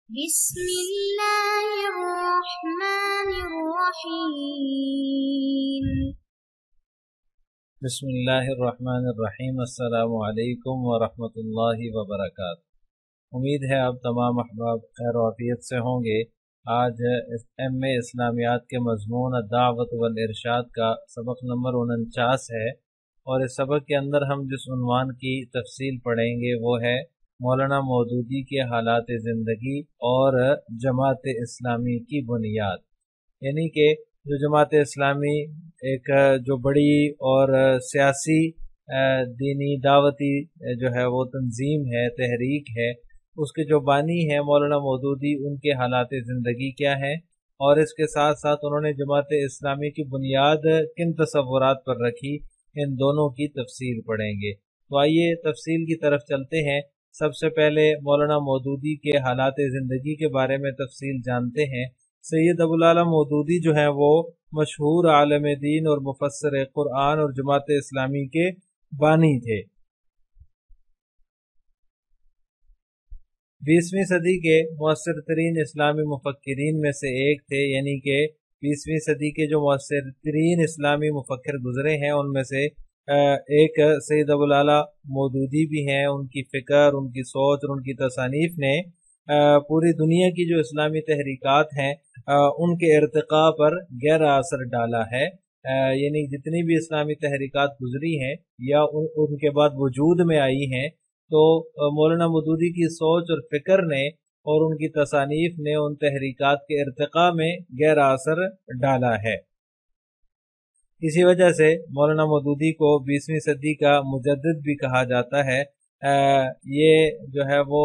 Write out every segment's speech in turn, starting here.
بسم اللہ الرحمن الرحیم بسم اللہ الرحمن الرحیم۔ السلام علیکم ورحمۃ اللہ وبرکاتہ۔ امید ہے آپ تمام احباب خیر و عافیت سے ہوں گے۔ آج ایم اے اسلامیات کے مضمون الدعوت والارشاد کا سبق نمبر 49 ہے، اور اس سبق کے اندر ہم جس عنوان کی تفصیل پڑھیں گے وہ ہے مولانا مودودی کے حالات زندگی اور جماعت اسلامی کی بنیاد۔ یعنی کہ جو جماعت اسلامی ایک جو بڑی اور سیاسی دینی دعوتی جو ہے وہ تنظیم ہے، تحریک ہے، اس کے جو بانی ہیں مولانا مودودی، ان کے حالات زندگی کیا ہیں، اور اس کے ساتھ ساتھ انہوں نے جماعت اسلامی کی بنیاد کن تصورات پر رکھی، ان دونوں کی تفصیل پڑھیں گے۔ تو آئیے تفصیل کی طرف چلتے ہیں۔ سب سے پہلے مولانا مودودی کے حالات زندگی کے بارے میں تفصیل جانتے ہیں۔ سید ابوالعلا مودودی جو ہیں وہ مشہور عالم دین اور مفسر قرآن اور جماعت اسلامی کے بانی تھے۔ 20ویں صدی کے مؤثر ترین اسلامی مفکرین میں سے ایک تھے، یعنی کہ 20ویں صدی کے جو مؤثر ترین اسلامی مفکر گزرے ہیں ان میں سے ایک سید ابوالعلا مودودی بھی ہیں۔ ان کی فکر، ان کی سوچ اور ان کی تصانیف نے پوری دنیا کی جو اسلامی تحریکات ہیں ان کے ارتقاء پر گہرا اثر ڈالا ہے۔ یعنی جتنی بھی اسلامی تحریکات گزری ہیں یا ان کے بعد وجود میں آئی ہیں، تو مولانا مودودی کی سوچ اور فکر نے اور ان کی تصانیف نے ان تحریکات کے ارتقاء میں گہرا اثر ڈالا ہے۔ اسی وجہ سے مولانا مودودی کو 20ویں صدی کا مجدد بھی کہا جاتا ہے۔ یہ جو ہے وہ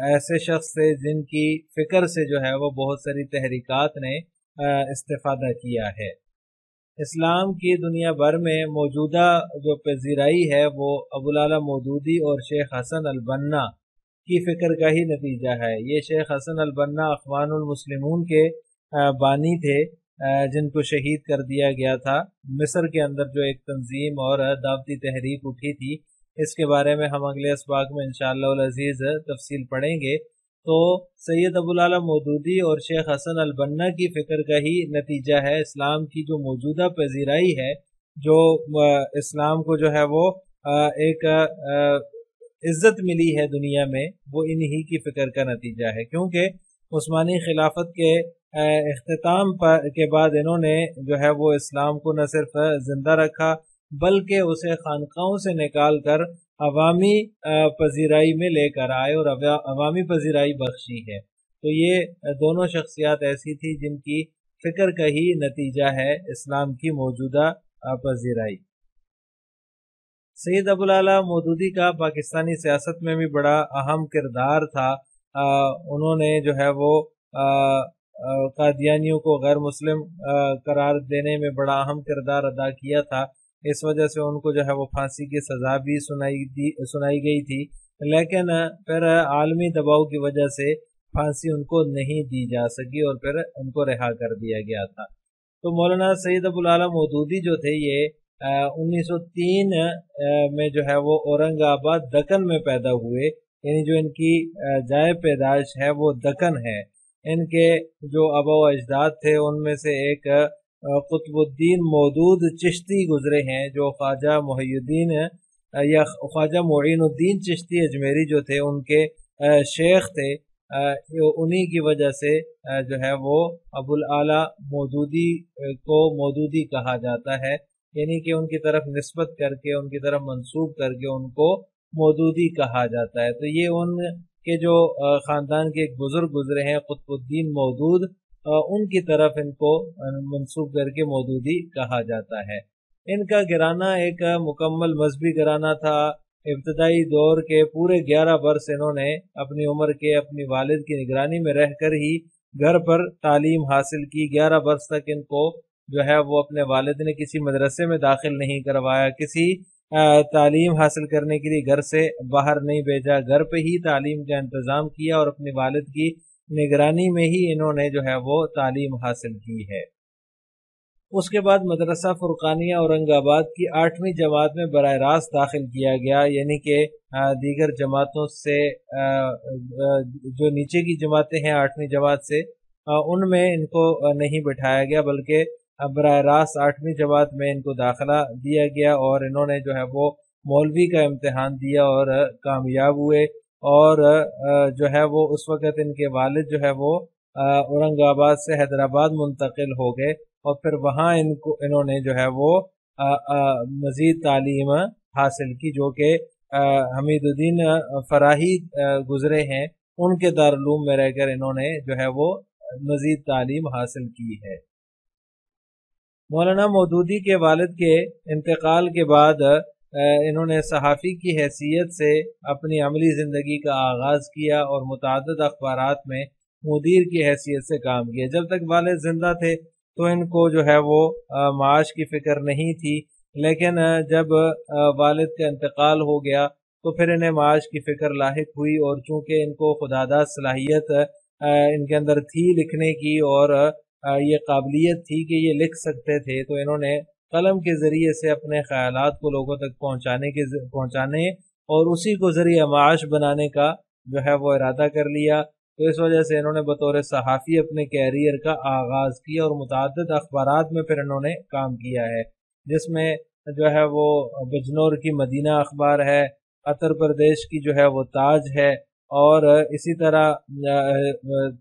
ایسے شخص تھے جن کی فکر سے جو ہے وہ بہت ساری تحریکات نے استفادہ کیا ہے۔ اسلام کی دنیا بھر میں موجودہ جو پذیرائی ہے وہ ابوالعلا مودودی اور شیخ حسن البنا کی فکر کا ہی نتیجہ ہے۔ یہ شیخ حسن البنا اخوان المسلمون کے بانی تھے، جن کو شہید کر دیا گیا تھا مصر کے اندر جو ایک تنظیم اور دعوتی تحریک اٹھی تھی۔ اس کے بارے میں ہم اگلے اسباق میں انشاءاللہ العزیز تفصیل پڑھیں گے۔ تو سید ابوالعلا مودودی اور شیخ حسن البنا کی فکر کا ہی نتیجہ ہے اسلام کی جو موجودہ پذیرائی ہے، جو اسلام کو جو ہے وہ ایک عزت ملی ہے دنیا میں، وہ انہی کی فکر کا نتیجہ ہے۔ کیونکہ عثمانی خلافت کے اختتام کے بعد انہوں نے جو ہے وہ اسلام کو نہ صرف زندہ رکھا بلکہ اسے خانقاہوں سے نکال کر عوامی پذیرائی میں لے کر آئے اور عوامی پذیرائی بخشی ہے۔ تو یہ دونوں شخصیات ایسی تھی جن کی فکر کا ہی نتیجہ ہے اسلام کی موجودہ پذیرائی۔ سید ابوالعلا مودودی کا پاکستانی سیاست میں بھی بڑا اہم کردار تھا۔ انہوں نے جو ہے وہ قادیانیوں کو غیر مسلم قرار دینے میں بڑا اہم کردار ادا کیا تھا۔ اس وجہ سے ان کو جو ہے وہ پھانسی کی سزا بھی سنائی گئی تھی، لیکن پھر عالمی دباؤ کی وجہ سے پھانسی ان کو نہیں دی جا سکی اور پھر ان کو رہا کر دیا گیا تھا۔ تو مولانا سید ابوالعلا مودودی جو تھے یہ 1903 میں جو ہے وہ اورنگ آباد دکن میں پیدا ہوئے، یعنی جو ان کی جائے پیدائش ہے وہ دکن ہے۔ ان کے جو آبا و اجداد تھے ان میں سے ایک قطب الدین مودود چشتی گزرے ہیں، جو خواجہ محی الدین یا خواجہ معین الدین چشتی اجمیری جو تھے ان کے شیخ تھے۔ انہی کی وجہ سے جو ہے وہ ابوالعلا مودودی کو مودودی کہا جاتا ہے، یعنی کہ ان کی طرف نسبت کر کے، ان کی طرف منسوب کر کے ان کو مودودی کہا جاتا ہے۔ تو یہ ان کے جو خاندان کے ایک بزرگ گزرے ہیں قطب الدین مودود، ان کی طرف ان کو منسوب کر کے مودودی کہا جاتا ہے۔ ان کا گھرانہ ایک مکمل مذہبی گھرانہ تھا۔ ابتدائی دور کے پورے 11 برس انہوں نے اپنی عمر کے اپنی والد کی نگرانی میں رہ کر ہی گھر پر تعلیم حاصل کی۔ 11 برس تک ان کو جو ہے وہ اپنے والد نے کسی مدرسے میں داخل نہیں کروایا، کسی تعلیم حاصل کرنے کے لیے گھر سے باہر نہیں بھیجا، گھر پہ ہی تعلیم کا انتظام کیا اور اپنے والد کی نگرانی میں ہی انہوں نے جو ہے وہ تعلیم حاصل کی ہے۔ اس کے بعد مدرسہ فرقانیہ اورنگ آباد کی 8ویں جماعت میں براہ راست داخل کیا گیا، یعنی کہ دیگر جماعتوں سے جو نیچے کی جماعتیں ہیں 8ویں جماعت سے ان میں ان کو نہیں بٹھایا گیا، بلکہ براہ راست 8ویں جماعت میں ان کو داخلہ دیا گیا، اور انہوں نے جو ہے وہ مولوی کا امتحان دیا اور کامیاب ہوئے، اور جو ہے وہ اس وقت ان کے والد جو ہے وہ اورنگ آباد سے حیدرآباد منتقل ہو گئے، اور پھر وہاں انہوں نے جو ہے وہ مزید تعلیم حاصل کی، جو کہ حمید الدین فراہی گزرے ہیں، ان کے دارالعلوم میں رہ کر انہوں نے جو ہے وہ مزید تعلیم حاصل کی ہے۔ مولانا مودودی کے والد کے انتقال کے بعد انہوں نے صحافی کی حیثیت سے اپنی عملی زندگی کا آغاز کیا اور متعدد اخبارات میں مدیر کی حیثیت سے کام کیا۔ جب تک والد زندہ تھے تو ان کو جو ہے وہ معاش کی فکر نہیں تھی، لیکن جب والد کا انتقال ہو گیا تو پھر انہیں معاش کی فکر لاحق ہوئی، اور چونکہ ان کو خداداد صلاحیت ان کے اندر تھی لکھنے کی، اور یہ قابلیت تھی کہ یہ لکھ سکتے تھے، تو انہوں نے قلم کے ذریعے سے اپنے خیالات کو لوگوں تک پہنچانے اور اسی کو ذریعہ معاش بنانے کا جو ہے وہ ارادہ کر لیا۔ تو اس وجہ سے انہوں نے بطور صحافی اپنے کیریئر کا آغاز کیا، اور متعدد اخبارات میں پھر انہوں نے کام کیا ہے، جس میں جو ہے وہ بجنور کی مدینہ اخبار ہے، اتر پردیش کی جو ہے وہ تاج ہے، اور اسی طرح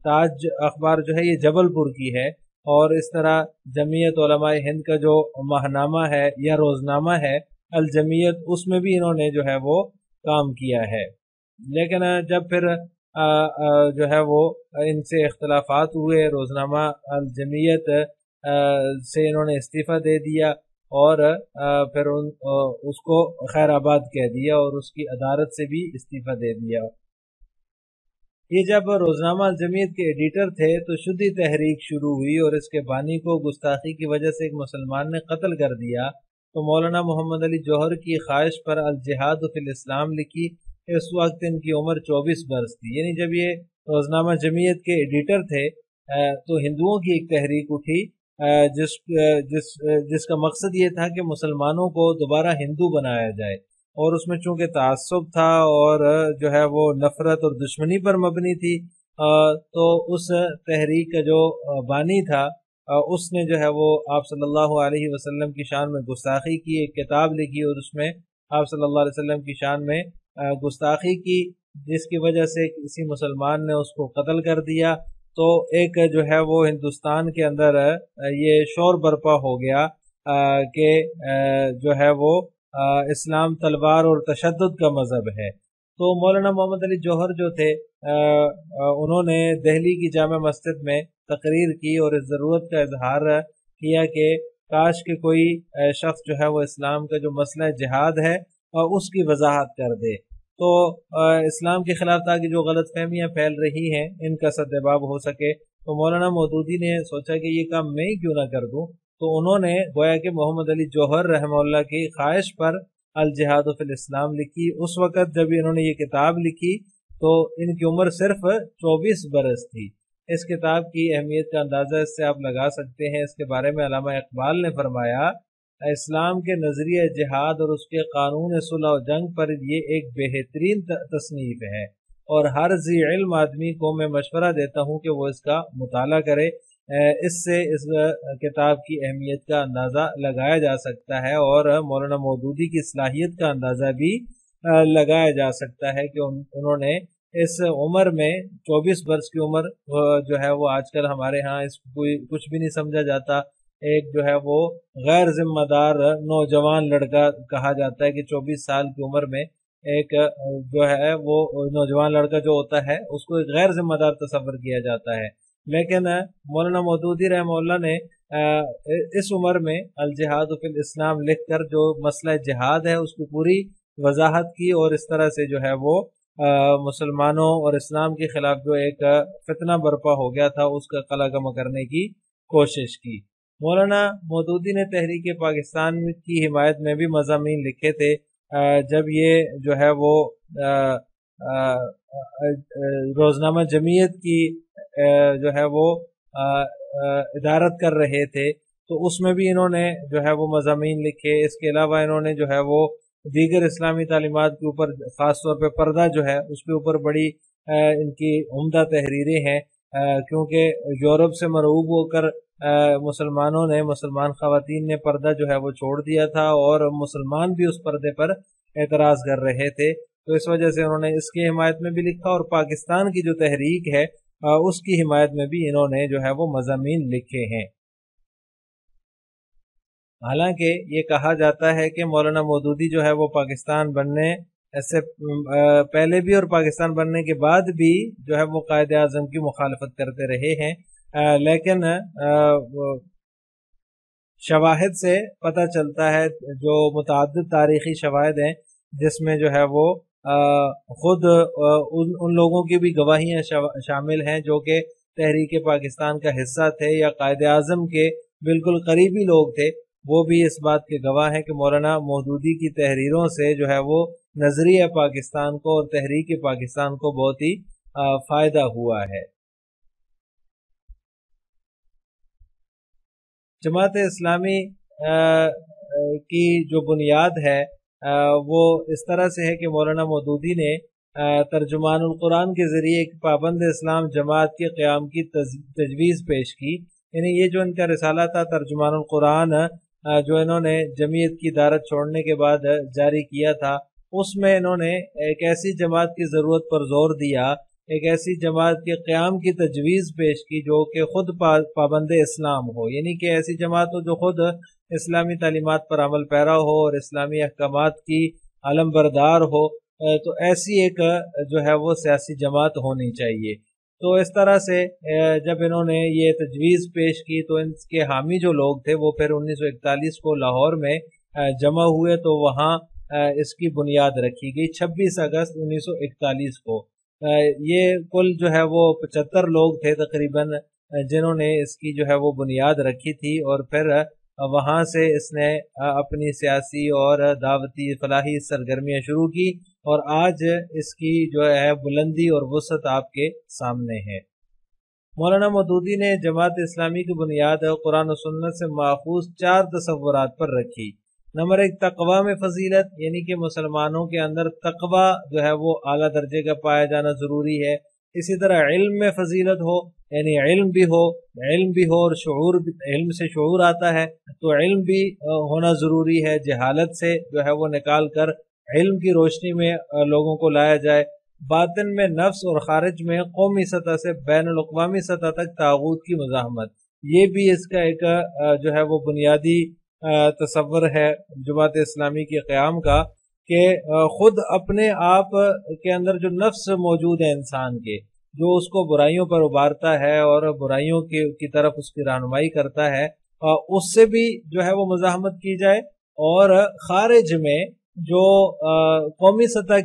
تاج اخبار جو ہے یہ جبل پور کی ہے، اور اس طرح جمعیت علماء ہند کا جو ماہنامہ ہے یا روزنامہ ہے الجمعیت، اس میں بھی انہوں نے جو ہے وہ کام کیا ہے۔ لیکن جب پھر جو ہے وہ ان سے اختلافات ہوئے، روزنامہ الجمعیت سے انہوں نے استعفیٰ دے دیا، اور پھر اس کو خیر آباد کہہ دیا، اور اس کی ادارت سے بھی استعفیٰ دے دیا۔ یہ جب روزنامہ الجمعیت کے ایڈیٹر تھے تو شدی تحریک شروع ہوئی، اور اس کے بانی کو گستاخی کی وجہ سے ایک مسلمان نے قتل کر دیا، تو مولانا محمد علی جوہر کی خواہش پر الجہاد فی الاسلام لکھی۔ اس وقت ان کی عمر 24 برس تھی، یعنی جب یہ روزنامہ جمعیت کے ایڈیٹر تھے تو ہندوؤں کی ایک تحریک اٹھی جس کا مقصد یہ تھا کہ مسلمانوں کو دوبارہ ہندو بنایا جائے، اور اس میں چونکہ تعصب تھا اور جو ہے وہ نفرت اور دشمنی پر مبنی تھی، تو اس تحریک کا جو بانی تھا اس نے جو ہے وہ آپ صلی اللہ علیہ وسلم کی شان میں گستاخی کی، ایک کتاب لکھی، اور اس میں آپ صلی اللہ علیہ وسلم کی شان میں گستاخی کی، جس کی وجہ سے کسی مسلمان نے اس کو قتل کر دیا۔ تو ایک جو ہے وہ ہندوستان کے اندر یہ شور برپا ہو گیا کہ جو ہے وہ اسلام تلوار اور تشدد کا مذہب ہے۔ تو مولانا محمد علی جوہر جو تھے انہوں نے دہلی کی جامع مسجد میں تقریر کی اور اس ضرورت کا اظہار کیا کہ کاش کہ کوئی شخص جو ہے وہ اسلام کا جو مسئلہ جہاد ہے اس کی وضاحت کر دے، تو اسلام کے خلاف تاکہ جو غلط فہمیاں پھیل رہی ہیں ان کا سدباب ہو سکے۔ تو مولانا مودودی نے سوچا کہ یہ کام میں ہی کیوں نہ کر دوں، تو انہوں نے گویا کہ محمد علی جوہر رحمہ اللہ کی خواہش پر الجہاد فی الاسلام لکھی۔ اس وقت جب انہوں نے یہ کتاب لکھی تو ان کی عمر صرف 24 برس تھی۔ اس کتاب کی اہمیت کا اندازہ اس سے آپ لگا سکتے ہیں۔ اس کے بارے میں علامہ اقبال نے فرمایا، اسلام کے نظریہ جہاد اور اس کے قانون صلح و جنگ پر یہ ایک بہترین تصنیف ہے، اور ہر ذی علم آدمی کو میں مشورہ دیتا ہوں کہ وہ اس کا مطالعہ کرے۔ اس سے اس کتاب کی اہمیت کا اندازہ لگایا جا سکتا ہے، اور مولانا مودودی کی صلاحیت کا اندازہ بھی لگایا جا سکتا ہے کہ انہوں نے اس عمر میں 24 برس کی عمر جو ہے وہ آج کل ہمارے ہاں اس کو کچھ بھی نہیں سمجھا جاتا، ایک جو ہے وہ غیر ذمہ دار نوجوان لڑکا کہا جاتا ہے کہ 24 سال کی عمر میں ایک جو ہے وہ نوجوان لڑکا جو ہوتا ہے اس کو ایک غیر ذمہ دار تصور کیا جاتا ہے۔ لیکن مولانا مودودی رحمہ اللہ نے اس عمر میں الجہاد فی الاسلام لکھ کر جو مسئلہ جہاد ہے اس کی پوری وضاحت کی، اور اس طرح سے جو ہے وہ مسلمانوں اور اسلام کے خلاف جو ایک فتنہ برپا ہو گیا تھا اس کا قلعہ کرنے کی کوشش کی۔ مولانا مودودی نے تحریک پاکستان کی حمایت میں بھی مضامین لکھے تھے۔ جب یہ جو ہے وہ روزنامہ جمعیت کی جو ہے وہ ادارت کر رہے تھے تو اس میں بھی انہوں نے جو ہے وہ مضامین لکھے۔ اس کے علاوہ انہوں نے جو ہے وہ دیگر اسلامی تعلیمات کے اوپر، خاص طور پہ پردہ جو ہے اس کے اوپر بڑی ان کی عمدہ تحریریں ہیں، کیونکہ یورپ سے مرعوب ہو کر مسلمان خواتین نے پردہ جو ہے وہ چھوڑ دیا تھا، اور مسلمان بھی اس پردے پر اعتراض کر رہے تھے، تو اس وجہ سے انہوں نے اس کی حمایت میں بھی لکھا، اور پاکستان کی جو تحریک ہے اس کی حمایت میں بھی انہوں نے جو ہے وہ مضامین لکھے ہیں۔ حالانکہ یہ کہا جاتا ہے کہ مولانا مودودی جو ہے وہ پاکستان بننے سے پہلے بھی اور پاکستان بننے کے بعد بھی جو ہے وہ قائد اعظم کی مخالفت کرتے رہے ہیں، لیکن شواہد سے پتہ چلتا ہے، جو متعدد تاریخی شواہد ہیں جس میں جو ہے وہ خود ان لوگوں کی بھی گواہیاں شامل ہیں جو کہ تحریک پاکستان کا حصہ تھے یا قائد اعظم کے بالکل قریبی لوگ تھے، وہ بھی اس بات کے گواہ ہیں کہ مولانا مودودی کی تحریروں سے جو ہے وہ نظریہ پاکستان کو اور تحریک پاکستان کو بہت ہی فائدہ ہوا ہے۔ جماعت اسلامی کی جو بنیاد ہے وہ اس طرح سے ہے کہ مولانا مودودی نے ترجمان القرآن کے ذریعے ایک پابند اسلام جماعت کے قیام کی تجویز پیش کی، یعنی یہ جو ان کا رسالہ تھا ترجمان القرآن، جو انہوں نے جمعیت کی دارت چھوڑنے کے بعد جاری کیا تھا، اس میں انہوں نے ایک ایسی جماعت کی ضرورت پر زور دیا، ایک ایسی جماعت کے قیام کی تجویز پیش کی جو کہ خود پابند اسلام ہو، یعنی کہ ایسی جماعت ہو جو خود اسلامی تعلیمات پر عمل پیرا ہو اور اسلامی احکامات کی علم بردار ہو، تو ایسی ایک جو ہے وہ سیاسی جماعت ہونی چاہیے۔ تو اس طرح سے جب انہوں نے یہ تجویز پیش کی تو ان کے حامی جو لوگ تھے وہ پھر 1941 کو لاہور میں جمع ہوئے، تو وہاں اس کی بنیاد رکھی گئی 26 اگست 1941 کو۔ یہ کل جو ہے وہ 75 لوگ تھے تقریباً جنہوں نے اس کی جو ہے وہ بنیاد رکھی تھی، اور پھر وہاں سے اس نے اپنی سیاسی اور دعوتی فلاحی سرگرمیاں شروع کی، اور آج اس کی جو ہے بلندی اور وسعت آپ کے سامنے ہے۔ مولانا مودودی نے جماعت اسلامی کی بنیاد قرآن و سنت سے ماخوذ 4 تصورات پر رکھی۔ نمبر 1، تقوی میں فضیلت، یعنی کہ مسلمانوں کے اندر تقوی جو ہے وہ اعلیٰ درجے کا پایا جانا ضروری ہے۔ اسی طرح علم میں فضیلت ہو، یعنی علم بھی ہو اور شعور بھی، علم سے شعور آتا ہے تو علم بھی ہونا ضروری ہے، جہالت سے جو ہے وہ نکال کر علم کی روشنی میں لوگوں کو لایا جائے۔ باطن میں نفس اور خارج میں قومی سطح سے بین الاقوامی سطح تک طاغوت کی مزاحمت، یہ بھی اس کا ایک جو ہے وہ بنیادی تصور ہے جماعت اسلامی کے قیام کا، کہ خود اپنے آپ کے اندر جو نفس موجود ہے انسان کے، جو اس کو برائیوں پر ابھارتا ہے اور برائیوں کی طرف اس کی رہنمائی کرتا ہے، اس سے بھی جو ہے وہ مزاحمت کی جائے، اور خارج میں جو قومی سطح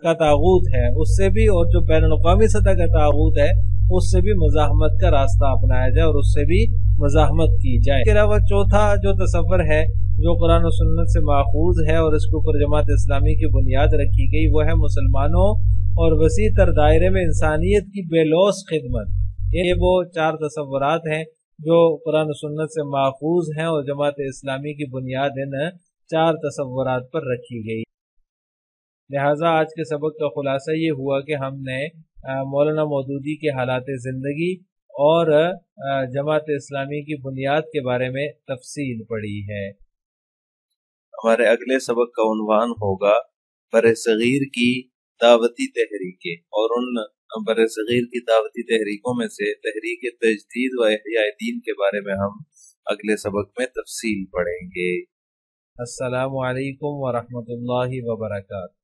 کا طاغوت ہے اس سے بھی، اور جو بین الاقوامی سطح کا طاغوت ہے اس سے بھی مزاحمت کا راستہ اپنایا جائے اور اس سے بھی مزاحمت کی جائے۔ اس کے علاوہ چوتھا جو تصور ہے جو قرآن و سنت سے ماخوذ ہے اور اس کے اوپر جماعت اسلامی کی بنیاد رکھی گئی، وہ ہے مسلمانوں اور وسیع تر دائرے میں انسانیت کی بے لوث خدمت۔ یہ وہ 4 تصورات ہیں جو قرآن و سنت سے ماخوذ ہیں اور جماعت اسلامی کی بنیاد ان 4 تصورات پر رکھی گئی۔ لہٰذا آج کے سبق کا خلاصہ یہ ہوا کہ ہم نے مولانا مودودی کے حالات زندگی اور جماعت اسلامی کی بنیاد کے بارے میں تفصیل پڑھی ہے۔ ہمارے اگلے سبق کا عنوان ہوگا برصغیر کی دعوتی تحریکیں، اور ان برصغیر کی دعوتی تحریکوں میں سے تحریک تجدید و احیاء دین کے بارے میں ہم اگلے سبق میں تفصیل پڑھیں گے۔ السلام علیکم ورحمۃ اللہ وبرکاتہ۔